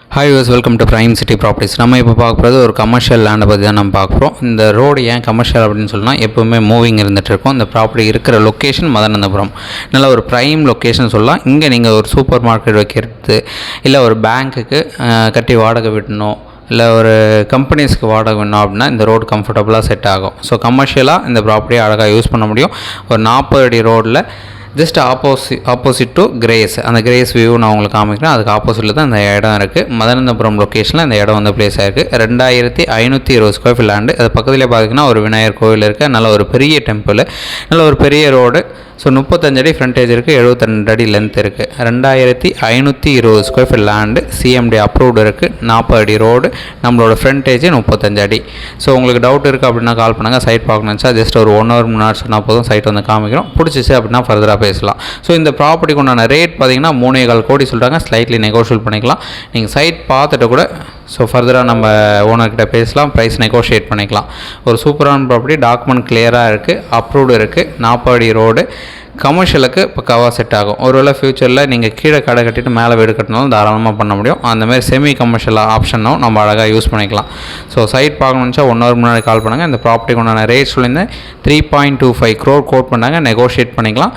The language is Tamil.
Hi use welcome to prime city properties. நம்ம இப்போ பார்க்க போகிறது ஒரு கமர்ஷியல் லேண்டை பற்றி தான் நம்ம பார்க்க போகிறோம். இந்த ரோடு ஏன் கமர்ஷியல் அப்படின்னு சொன்னால் எப்போவுமே மூவிங் இருந்துகிட்டு இருக்கும். இந்த ப்ராப்பர்ட்டி இருக்கிற லொக்கேஷன் மதனந்தபுரம் நல்ல ஒரு ப்ரைம் லொக்கேஷன் சொல்லலாம். இங்கே நீங்கள் ஒரு சூப்பர் மார்க்கெட் வைக்கிறது, இல்லை ஒரு பேங்க்குக்கு கட்டி வாடகை விடணும், இல்லை ஒரு கம்பெனிஸ்க்கு வாடகை வேணும் அப்படின்னா இந்த ரோடு கம்ஃபர்டபுளாக செட் ஆகும். ஸோ கமர்ஷியலாக இந்த ப்ராப்பர்ட்டியை அழகாக யூஸ் பண்ண முடியும். ஒரு 40 அடி ரோடில் ஜஸ்ட் ஆப்போசிட் டு கிரேஸ், அந்த கிரேஸ் வியூ நான் உங்களுக்கு காமிக்கிறேன். அதுக்கு ஆப்போசிட்டில் தான் இந்த இடம் இருக்குது. மதனந்தபுரம் லொக்கேஷனில் இந்த இடம் வந்து பிளேஸ் ஆகிருக்கு. 2520 ஸ்கொயர் ஃபீட் லேண்டு. அது பக்கத்துலேயே பார்த்திங்கன்னா ஒரு விநாயகர் கோவில் இருக்குது. நல்ல ஒரு பெரிய டெம்பிள், நல்ல ஒரு பெரிய ரோடு. ஸோ 35 அடி ஃப்ரண்டேஜ் இருக்குது, 72 அடி லென்த் இருக்குது. 2520 square feet land, CMD approved இருக்குது. 40 அடி ரோடு, நம்மளோட ஃப்ரண்டேஜ் 35 அடி. ஸோ உங்களுக்கு டவுட் இருக்குது அப்படின்னா கால் பண்ணுங்கள். சைட் பார்க்கணுச்சா ஜஸ்ட் ஒரு 1 hour முன்னாடி சொன்னால் போதும், சைட் வந்து காமிக்கிறோம். பிடிச்சிச்சு அப்படின்னா ஃபர்தராக பேசலாம். ஸோ இந்த ப்ராப்பர்ட்டிக்கு உண்டான ரேட் பார்த்திங்கன்னா 3.25 கோடி சொல்கிறாங்க. ஸ்லைட்லி நெகோஷியேட் பண்ணிக்கலாம். நீங்கள் சைட் பார்த்துட்டு கூட ஃபர்தராக நம்ம ஓனர்கிட்ட பேசலாம், ப்ரைஸ் நெகோஷியேட் பண்ணிக்கலாம். ஒரு சூப்பரான ப்ராப்பர்ட்டி, டாக்குமெண்ட் கிளியராக இருக்குது, அப்ரூவ்டு இருக்குது, 40 அடி ரோடு, கமர்ஷியலுக்கு பக்காவாக செட் ஆகும். ஒருவேளை ஃப்யூச்சரில் நீங்கள் கீழே கடை கட்டிட்டு மேலே வீடு கட்டினாலும் தாராளமாக பண்ண முடியும். அந்தமாதிரி செமி கமர்ஷியல் ஆப்ஷனும் நம்ம அழகாக யூஸ் பண்ணிக்கலாம். ஸோ சைட் பார்க்கணுன்னு 1 hour முன்னாடி கால் பண்ணுங்கள். இந்த ப்ராப்பர்ட்டிக்கு உண்டான ரேட் சொல்லியிருந்தேன் 3.25 crore கோட் பண்ணாங்க, நெகோஷியேட் பண்ணிக்கலாம்.